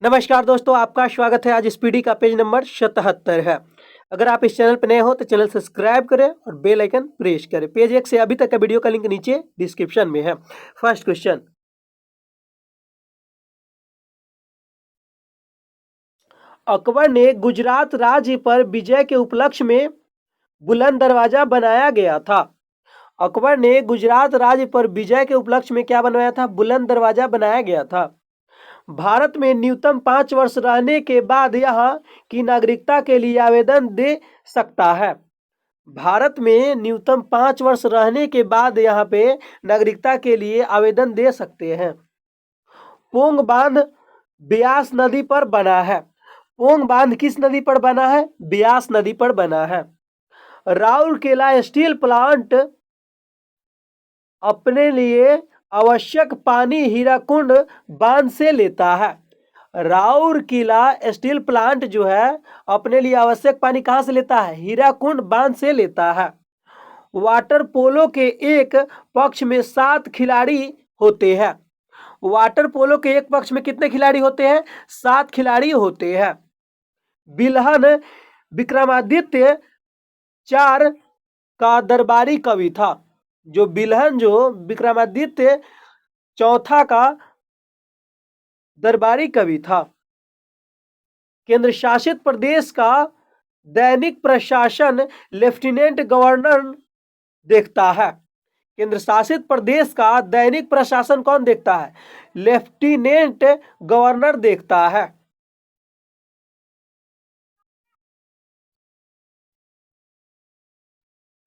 नमस्कार दोस्तों, आपका स्वागत है। आज स्पीडी का पेज नंबर 77 है। अगर आप इस चैनल पर नए हो तो चैनल सब्सक्राइब करें और बेल आइकन प्रेस करें। पेज 1 से अभी तक का वीडियो का लिंक नीचे डिस्क्रिप्शन में है। फर्स्ट क्वेश्चन, अकबर ने गुजरात राज्य पर विजय के उपलक्ष्य में बुलंद दरवाजा बनाया गया था। अकबर ने गुजरात राज्य पर विजय के उपलक्ष्य में क्या बनवाया था? बुलंद दरवाजा बनाया गया था। भारत में न्यूनतम 5 वर्ष रहने के बाद यहाँ की नागरिकता के लिए आवेदन दे सकता है। भारत में न्यूनतम 5 वर्ष रहने के बाद यहाँ पे नागरिकता के लिए आवेदन दे सकते हैं। पोंग बांध ब्यास नदी पर बना है। पोंग बांध किस नदी पर बना है? ब्यास नदी पर बना है। राउरकेला स्टील प्लांट अपने लिए आवश्यक पानी हीराकुंड बांध से लेता है। राउरकेला स्टील प्लांट जो है अपने लिए आवश्यक पानी कहां से लेता है? हीराकुंड बांध से लेता है। वाटर पोलो के एक पक्ष में 7 खिलाड़ी होते हैं। वाटर पोलो के एक पक्ष में कितने खिलाड़ी होते हैं? 7 खिलाड़ी होते हैं। बिल्हन विक्रमादित्य 4 का दरबारी कवि था। जो बिल्हन जो विक्रमादित्य चौथा का दरबारी कवि था। केंद्र शासित प्रदेश का दैनिक प्रशासन लेफ्टिनेंट गवर्नर देखता है। केंद्र शासित प्रदेश का दैनिक प्रशासन कौन देखता है? लेफ्टिनेंट गवर्नर देखता है।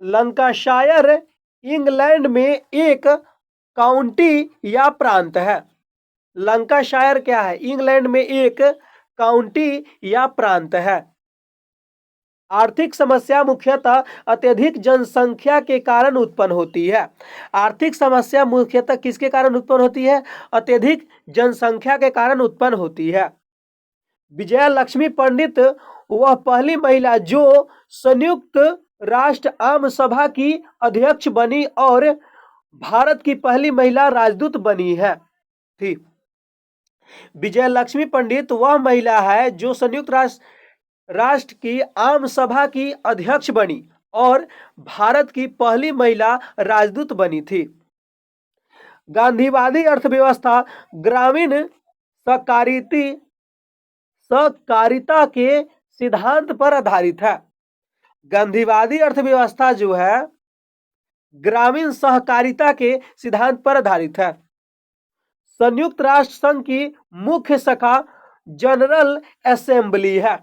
लंकाशायर इंग्लैंड में एक काउंटी या प्रांत है। लंकाशायर क्या है? इंग्लैंड में एक काउंटी या प्रांत है। आर्थिक समस्या मुख्यतः अत्यधिक जनसंख्या के कारण उत्पन्न होती है। आर्थिक समस्या मुख्यतः किसके कारण उत्पन्न होती है? अत्यधिक जनसंख्या के कारण उत्पन्न होती है। विजया लक्ष्मी पंडित वह पहली महिला जो संयुक्त राष्ट्र आम सभा की अध्यक्ष बनी और भारत की पहली महिला राजदूत बनी है थी। विजय लक्ष्मी पंडित वह महिला है जो संयुक्त राष्ट्र की आम सभा की अध्यक्ष बनी और भारत की पहली महिला राजदूत बनी थी। गांधीवादी अर्थव्यवस्था ग्रामीण सहकारिता के सिद्धांत पर आधारित है। गांधीवादी अर्थव्यवस्था जो है ग्रामीण सहकारिता के सिद्धांत पर आधारित है। संयुक्त राष्ट्र संघ की मुख्य शाखा जनरल असेंबली है।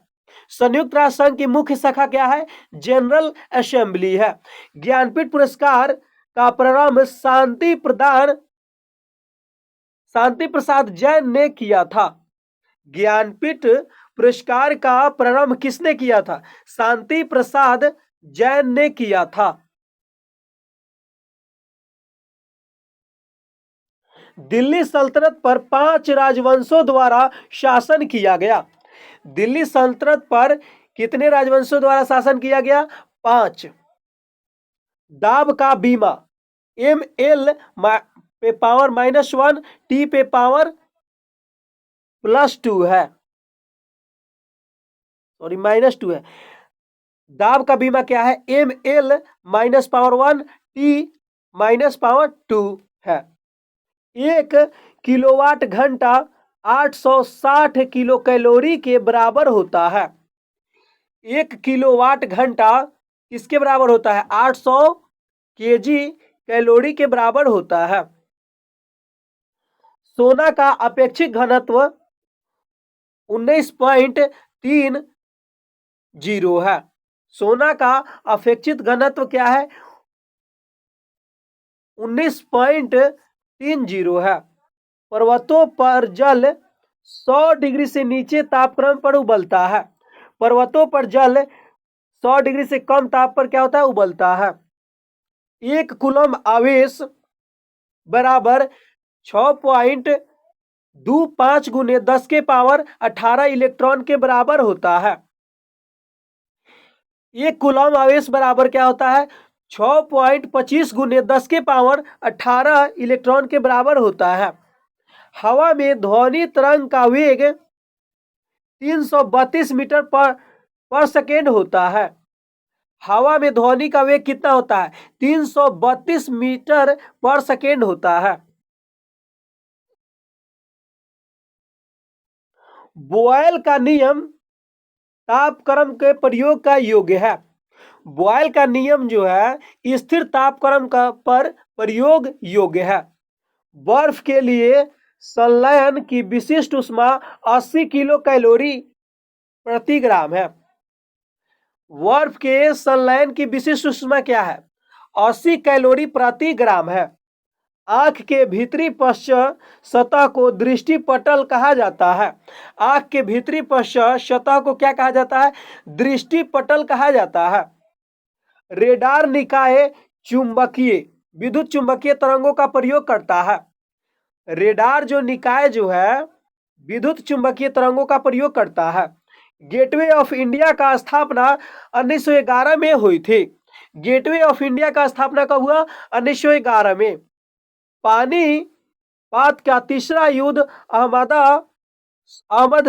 संयुक्त राष्ट्र संघ की मुख्य शाखा क्या है? जनरल असेंबली है। ज्ञानपीठ पुरस्कार का प्रारंभ शांति प्रसाद जैन ने किया था। ज्ञानपीठ पुरस्कार का प्रारंभ किसने किया था? शांति प्रसाद जैन ने किया था। दिल्ली सल्तनत पर 5 राजवंशों द्वारा शासन किया गया। दिल्ली सल्तनत पर कितने राजवंशों द्वारा शासन किया गया? 5। दाब का बीमा ML पे पावर -1 T पे पावर +2 है, सॉरी -2 है। दाब का बीमा क्या है? ML -1 T -2 है। 1 किलोवाट घंटा 860 किलो कैलोरी के बराबर होता है। 1 किलोवाट घंटा किसके बराबर होता है? 800 केजी कैलोरी के बराबर होता है। सोना का अपेक्षित घनत्व 19.30 है। सोना का अपेक्षित घनत्व क्या है? 19.30 है। पर्वतों पर जल 100 डिग्री से नीचे तापक्रम पर उबलता है। पर्वतों पर जल 100 डिग्री से कम ताप पर क्या होता है? उबलता है। 1 कूलम आवेश बराबर 6.25 गुने 10 के पावर 18 इलेक्ट्रॉन के बराबर होता है। 1 कूलम आवेश बराबर क्या होता है? 6.25 गुने 10 के पावर 18 इलेक्ट्रॉन के बराबर होता है। हवा में ध्वनि तरंग का वेग 332 मीटर पर सेकेंड होता है। हवा में ध्वनि का वेग कितना होता है? 332 मीटर पर सेकेंड होता है। बॉयल का नियम तापक्रम के प्रयोग का योग्य है। बॉयल का नियम जो है स्थिर तापक्रम का पर प्रयोग योग्य है। बर्फ के लिए संलयन की विशिष्ट ऊष्मा 80 किलो कैलोरी प्रति ग्राम है। बर्फ के संलयन की विशिष्ट ऊष्मा क्या है? 80 कैलोरी प्रति ग्राम है। आंख के भीतरी पश्च सतह को दृष्टि पटल कहा जाता है। आंख के भीतरी पश्च सतह को क्या कहा जाता है? दृष्टि पटल कहा जाता है। रेडार निकाय चुंबकीय विद्युत चुंबकीय तरंगों का प्रयोग करता है। रेडार जो निकाय जो है विद्युत चुंबकीय तरंगों का प्रयोग करता है। गेटवे ऑफ इंडिया का स्थापना 1911 में हुई थी। गेटवे ऑफ इंडिया का स्थापना कब हुआ? 1911 में। पानीपत का तीसरा युद्ध अहमद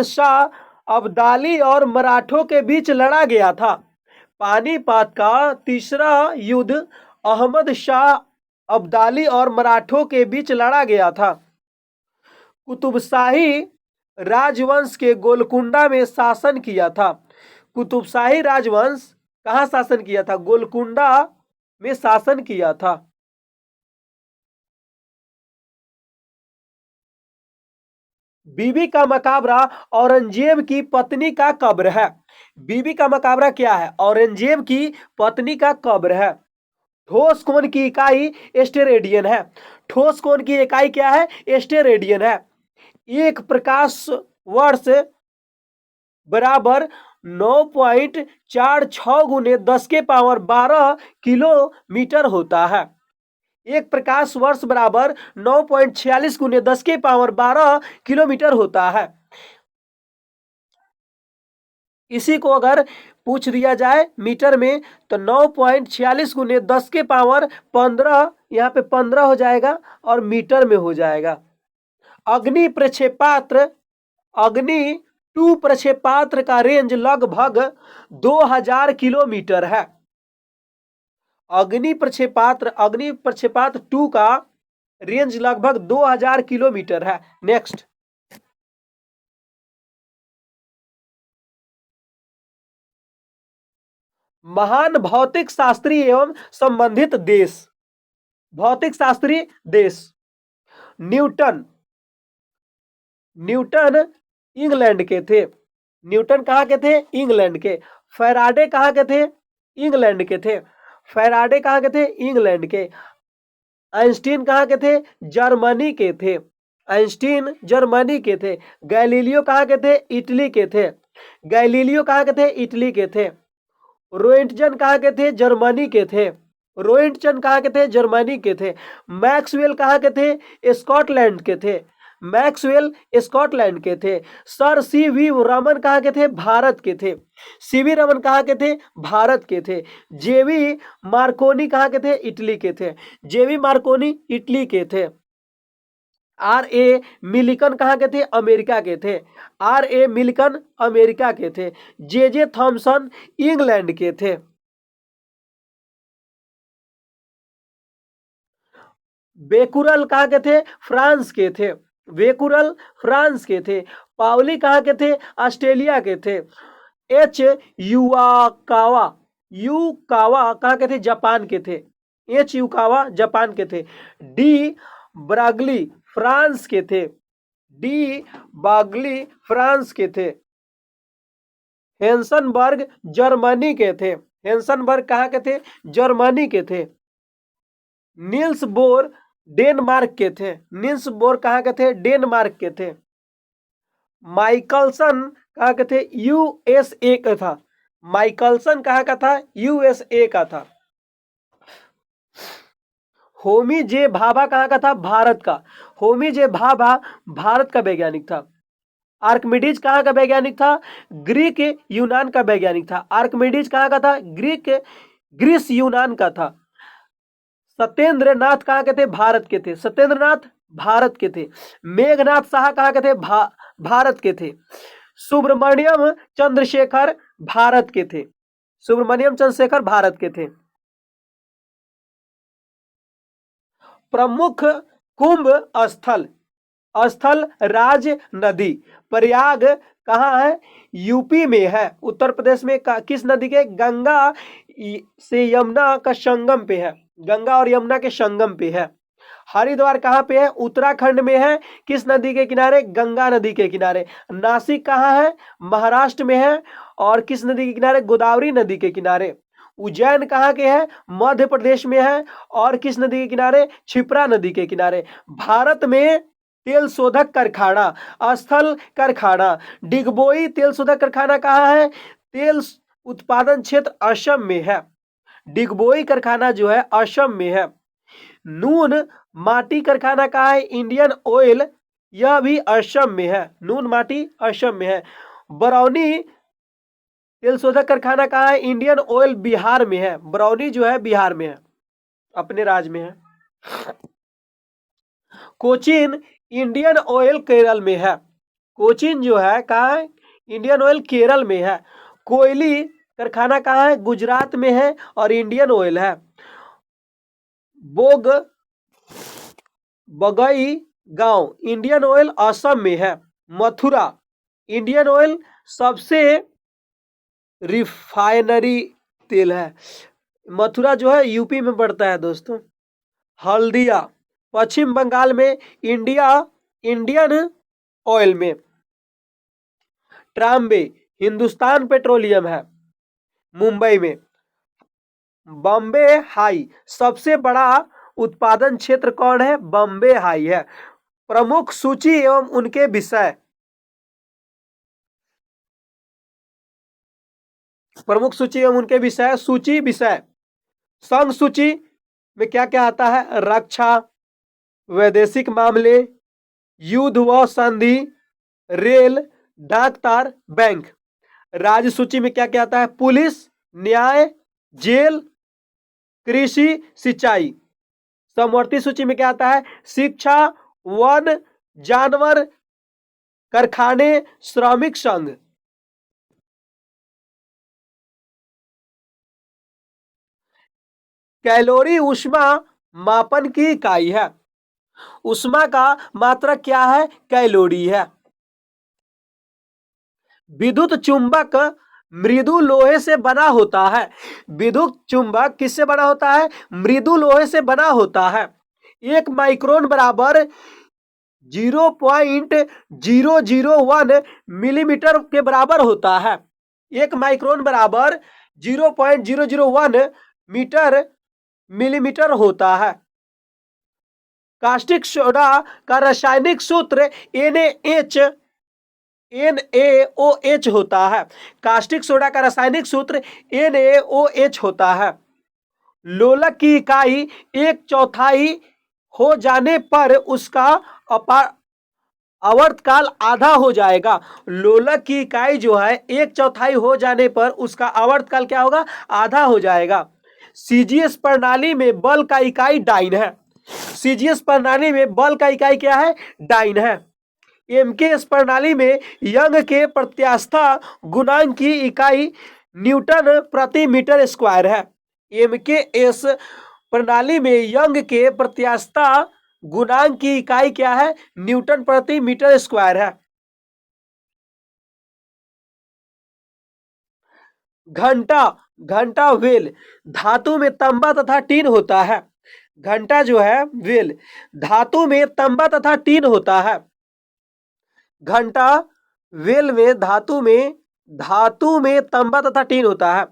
शाह अब्दाली और मराठों के बीच लड़ा गया था। पानीपत का तीसरा युद्ध अहमद शाह अब्दाली और मराठों के बीच लड़ा गया था। कुतुबशाही राजवंश के गोलकुंडा में शासन किया था। कुतुबशाही राजवंश कहाँ शासन किया था? गोलकुंडा में शासन किया था। बीबी का मकबरा औरंगजेब की पत्नी का कब्र है। बीबी का मकबरा क्या है? औरंगजेब की पत्नी का कब्र है। ठोस कोण की इकाई स्टेरेडियन है। ठोस कोण की इकाई क्या है? स्टेरेडियन है। एक प्रकाश वर्ष बराबर 9.46 गुने 10 के पावर 12 किलोमीटर होता है। एक प्रकाश वर्ष बराबर 9.46 गुने 10 के पावर 12 किलोमीटर होता है। इसी को अगर पूछ दिया जाए मीटर में तो 9.46 गुने 10 के पावर 15, यहाँ पे 15 हो जाएगा और मीटर में हो जाएगा। अग्नि प्रक्षेपास्त्र अग्नि 2 प्रक्षेपास्त्र का रेंज लगभग 2000 किलोमीटर है। अग्नि प्रक्षेपास्त्र 2 का रेंज लगभग 2000 किलोमीटर है। नेक्स्ट, महान भौतिक शास्त्री एवं संबंधित देश। भौतिक शास्त्री देश न्यूटन इंग्लैंड के थे। न्यूटन कहाँ के थे? इंग्लैंड के। फैराडे कहाँ के थे? इंग्लैंड के थे। फैराडे कहाँ के थे? इंग्लैंड के। आइंस्टीन कहाँ के थे? जर्मनी के थे। आइंस्टीन जर्मनी के थे। गैलीलियो कहाँ के थे? इटली के थे। गैलीलियो कहाँ के थे? इटली के थे। रोएंटजन कहाँ के थे? जर्मनी के थे। रोएंटजन कहाँ के थे? जर्मनी के थे। मैक्सवेल कहाँ के थे? स्कॉटलैंड के थे। मैक्सवेल स्कॉटलैंड के थे। सर सीवी रमन कहाँ के थे? भारत के थे। सीवी रमन कहाँ के थे? भारत के थे। जेवी मार्कोनी कहाँ के थे? इटली के थे। जेवी मार्कोनी इटली के थे। आर ए मिलिकन कहाँ के थे? अमेरिका के थे। आर ए मिलिकन अमेरिका के थे। जे जे थॉमसन इंग्लैंड के थे। बेकुरल कहाँ के थे? फ्रांस के थे। बेकुरल फ्रांस के थे। पाउली कहाँ के थे? ऑस्ट्रेलिया के थे। एच युकावा कहाँ के थे? जापान के थे। एच युकावा जापान के थे। डी ब्रागली फ्रांस के थे। डी बागली फ्रांस के थे। हेंसनबर्ग जर्मनी के थे। हेंसनबर्ग कहाँ के थे? जर्मनी के थे। नील्स बोर डेनमार्क के थे। नील्स बोर कहाँ के थे? डेनमार्क के थे। माइकलसन कहाँ के थे? यूएसए का था। माइकलसन कहाँ का था? यूएसए का था। होमी जे भाभा कहाँ का था? भारत का। होमी जे भाभा भारत का वैज्ञानिक था। आर्किमिडीज कहाँ का वैज्ञानिक था? ग्रीक यूनान का वैज्ञानिक था। आर्किमिडीज कहाँ का था? ग्रीस यूनान का था। सत्येंद्र नाथ कहाँ के थे? भारत के थे। सत्येंद्र नाथ भारत के थे। मेघनाथ साहा कहाँ के थे? भारत के थे। सुब्रमण्यम चंद्रशेखर भारत के थे। सुब्रमण्यम चंद्रशेखर भारत के थे। प्रमुख कुंभ स्थल, स्थल राज नदी। प्रयाग कहाँ है? यूपी में है। उत्तर प्रदेश में किस नदी के? गंगा से यमुना का संगम पे है। गंगा और यमुना के संगम पे है। हरिद्वार कहाँ पे है? उत्तराखंड में है। किस नदी के किनारे? गंगा नदी के किनारे। नासिक कहाँ है? महाराष्ट्र में है। और किस नदी के किनारे? गोदावरी नदी के किनारे। उज्जैन कहाँ के है? मध्य प्रदेश में है। और किस नदी के किनारे? क्षिप्रा नदी के किनारे। भारत में तेल शोधक कारखाना, स्थल कारखाना। डिगबोई तेल शोधक कारखाना कहाँ है? तेल उत्पादन क्षेत्र असम में है। डिगबोई कारखाना जो है असम में है। नून माटी कारखाना कहाँ है? इंडियन ऑयल, यह भी असम में है। नून माटी असम में है। बरौनी तेल शोधक कारखाना कहाँ है? इंडियन ऑयल बिहार में है। बरौनी जो है बिहार में है, अपने राज्य में है। कोचीन इंडियन ऑयल केरल में है। कोचीन जो है कहाँ है? इंडियन ऑयल केरल में है। कोयली कारखाना कहाँ है? गुजरात में है और इंडियन ऑयल है। बगई गांव इंडियन ऑयल असम में है। मथुरा इंडियन ऑयल सबसे रिफाइनरी तेल है। मथुरा जो है यूपी में पड़ता है दोस्तों। हल्दिया पश्चिम बंगाल में इंडियन ऑयल में। ट्राम्बे हिंदुस्तान पेट्रोलियम है, मुंबई में। बॉम्बे हाई सबसे बड़ा उत्पादन क्षेत्र कौन है? बॉम्बे हाई है। प्रमुख सूची एवं उनके विषय, प्रमुख सूची एवं उनके विषय। सूची विषय, संघ सूची में क्या क्या आता है? रक्षा, वैदेशिक मामले, युद्ध व संधि, रेल, डाक तार, बैंक। राज्य सूची में क्या क्या आता है? पुलिस, न्याय, जेल, कृषि, सिंचाई। समवर्ती सूची में क्या आता है? शिक्षा, वन, जानवर, कारखाने, श्रमिक संघ। कैलोरी ऊष्मा मापन की इकाई है। ऊष्मा का मात्रक क्या है? कैलोरी है। विद्युत चुंबक मृदु लोहे से बना होता है। विद्युत चुंबक किससे बना होता है? मृदु लोहे से बना होता है। 1 माइक्रोन बराबर 0.001 मिलीमीटर के बराबर होता है। 1 माइक्रोन बराबर 0.001 मिलीमीटर होता है। कास्टिक सोडा का रासायनिक सूत्र NaOH होता है। कास्टिक सोडा का रासायनिक सूत्र NaOH होता है। लोलक की इकाई 1/4 हो जाने पर उसका आवर्तकाल आधा हो जाएगा। लोलक की इकाई जो है 1/4 हो जाने पर उसका आवर्तकाल क्या होगा? आधा हो जाएगा। सीजीएस प्रणाली में बल का इकाई डाइन है। सीजीएस प्रणाली में बल का इकाई क्या है? डाइन है। एमकेएस प्रणाली में यंग के प्रत्यास्था गुणांक की इकाई न्यूटन प्रति मीटर स्क्वायर है। एमकेएस प्रणाली में यंग के प्रत्यास्था गुणांक की इकाई क्या है? न्यूटन प्रति मीटर स्क्वायर है। घंटा, घंटा वेल धातु में तांबा तथा टीन होता है। घंटा जो है वेल धातु में तांबा तथा टीन होता है। घंटा वेल में धातु में तांबा तथा टीन होता है।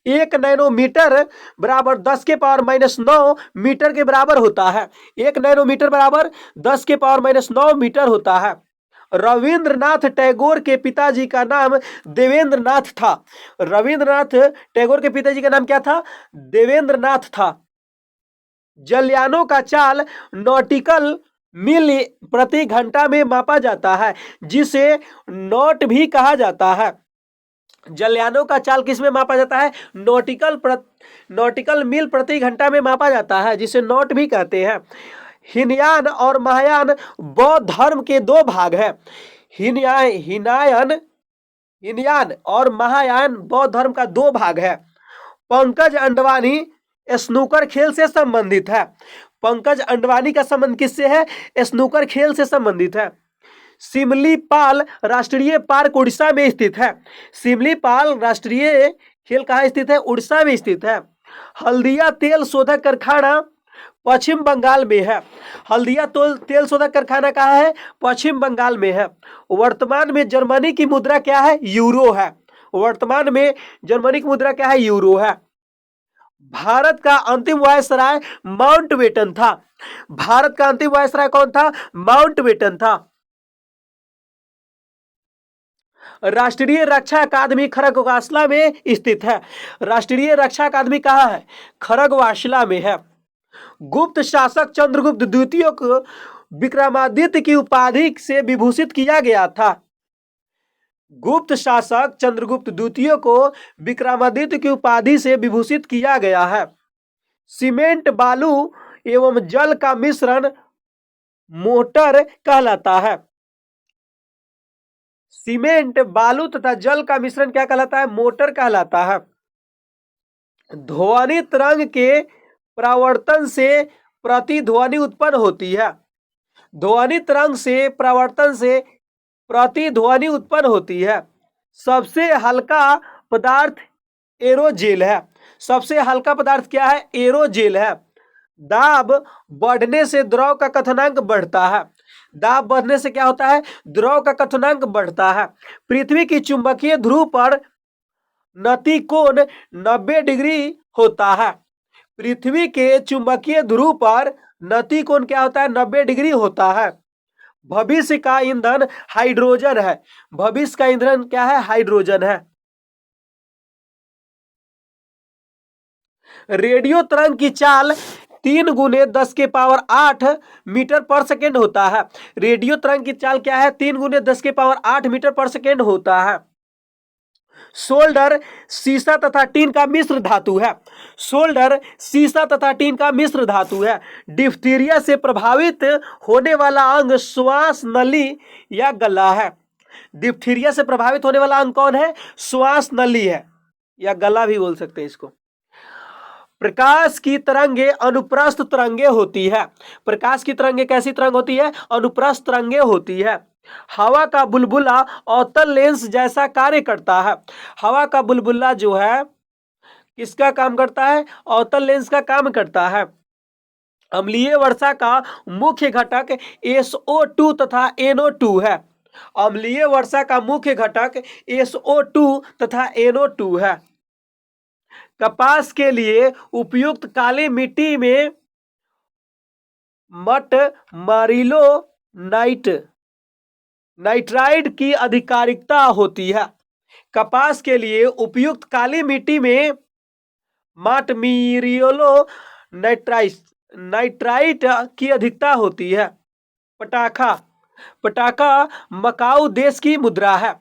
1 नैनोमीटर बराबर 10 के पावर -9 मीटर के बराबर होता है। 1 नैनोमीटर बराबर 10 के पावर -9 मीटर होता है। रविंद्रनाथ टैगोर के पिताजी का नाम देवेंद्र नाथ था। रविंद्रनाथ टैगोर के पिताजी का नाम क्या था? देवेंद्र नाथ था। जलयानों का चाल नॉटिकल मील प्रति घंटा में मापा जाता है, जिसे नॉट भी कहा जाता है। जलयानों का चाल किस में मापा जाता है? नॉटिकल मील प्रति घंटा में मापा जाता है, जिसे नॉट भी कहते हैं। हीनयान और महायान बौद्ध धर्म के 2 भाग हैं। हीनयान हिनयान और महायान बौद्ध धर्म का दो भाग है। पंकज अंडवानी स्नूकर खेल से संबंधित है। पंकज अंडवानी का संबंध किससे है? स्नूकर खेल से संबंधित है। सिमलीपाल राष्ट्रीय पार्क उड़ीसा में स्थित है। सिमलीपाल राष्ट्रीय खेल कहाँ स्थित है? उड़ीसा में स्थित है। हल्दिया तेल शोधक कारखाना पश्चिम बंगाल में है। हल्दिया तेल शोधक कारखाना कहाँ है? पश्चिम बंगाल में है। वर्तमान में जर्मनी की मुद्रा क्या है? यूरो है। वर्तमान में जर्मनी की मुद्रा क्या है? यूरो है। भारत का अंतिम वायसराय माउंटबेटन था। भारत का अंतिम वायसराय कौन था? माउंटबेटन था। राष्ट्रीय रक्षा अकादमी खरगवासला में स्थित है। राष्ट्रीय रक्षा अकादमी कहाँ है? खरगवासला में है। गुप्त शासक चंद्रगुप्त द्वितीय को विक्रमादित्य की उपाधि से विभूषित किया गया था। गुप्त शासक चंद्रगुप्त द्वितीय को विक्रमादित्य की उपाधि से विभूषित किया गया है। सीमेंट बालू एवं जल का मिश्रण मोटर कहलाता है। सीमेंट बालू तथा जल का मिश्रण क्या कहलाता है? मोटर कहलाता है। ध्वनि तरंग के परावर्तन से प्रतिध्वनि उत्पन्न होती है। ध्वनि तरंग से परावर्तन से प्रतिध्वनि उत्पन्न होती है। सबसे हल्का पदार्थ एरोजेल है। सबसे हल्का पदार्थ क्या है? एरोजेल है। दाब बढ़ने से द्रव का कथनांक बढ़ता है। दाब बढ़ने से क्या होता है? द्रव का कथनांक बढ़ता है। पृथ्वी की चुंबकीय ध्रुव पर नति कोण 90 डिग्री होता है। पृथ्वी के चुंबकीय ध्रुव पर नति कोण क्या होता है? 90 डिग्री होता है। भविष्य का ईंधन हाइड्रोजन है। भविष्य का ईंधन क्या है? हाइड्रोजन है। रेडियो तरंग की चाल 3 × 10⁸ मीटर पर सेकेंड होता है। रेडियो तरंग की चाल क्या है? 3 × 10⁸ मीटर पर सेकेंड होता है। सोल्डर सीसा तथा टीन का मिश्र धातु है। सोल्डर सीसा तथा टीन का मिश्र धातु है। डिप्थीरिया से प्रभावित होने वाला अंग श्वास नली या गला है। डिप्थीरिया से प्रभावित होने वाला अंग कौन है? श्वास नली है, या गला भी बोल सकते हैं इसको। प्रकाश की तरंगे अनुप्रस्थ तरंगे होती है। प्रकाश की तरंगे कैसी तरंग होती है? अनुप्रस्थ तरंगे होती है। हवा का बुलबुला अवतल लेंस जैसा कार्य करता है। हवा का बुलबुला जो है किसका काम करता है? अवतल लेंस का काम करता है। अम्लीय वर्षा का मुख्य घटक SO2 तथा NO2 है। अम्लीय वर्षा का मुख्य घटक SO2 तथा NO2 है। कपास के लिए उपयुक्त काली मिट्टी में मट मारिलो नाइट्राइड की अधिकारिकता होती है। कपास के लिए उपयुक्त काली मिट्टी में माटमीरियोलो नाइट्राइट की अधिकता होती है। पटाखा। पटाखा मकाऊ देश की मुद्रा है।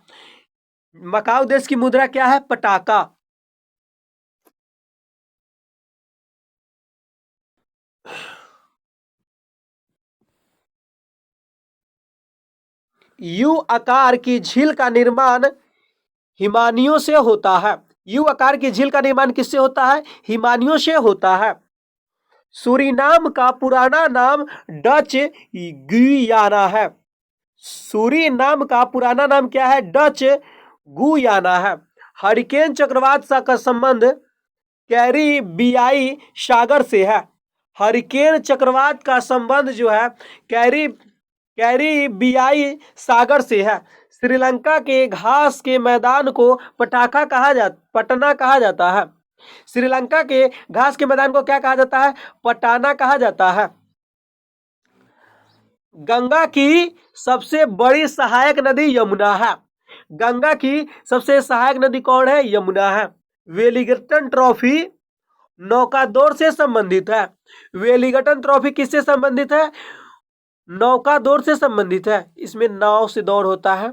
मकाऊ देश की मुद्रा क्या है? पटाखा। यू आकार की झील का निर्माण हिमानियों से होता है। यू आकार की झील का निर्माण किससे होता है? हिमानियों से होता है। सूरीनाम का पुराना नाम डच गुयाना है। सूरीनाम का पुराना नाम क्या है? डच गुयाना है। हरिकेन चक्रवात का संबंध कैरिबियाई सागर से है। हरिकेन चक्रवात का संबंध जो है कैरिबियाई सागर से है। श्रीलंका के घास के मैदान को पटना कहा जाता है। श्रीलंका के घास के मैदान को क्या कहा जाता है? पटाना कहा जाता है। गंगा की सबसे बड़ी सहायक नदी यमुना है। गंगा की सबसे सहायक नदी कौन है? यमुना है। वेलिंगटन ट्रॉफी नौकादौड़ से संबंधित है। वेलिंगटन ट्रॉफी किससे संबंधित है? नौकादौड़ से संबंधित है। इसमें नाव से दौड़ होता है।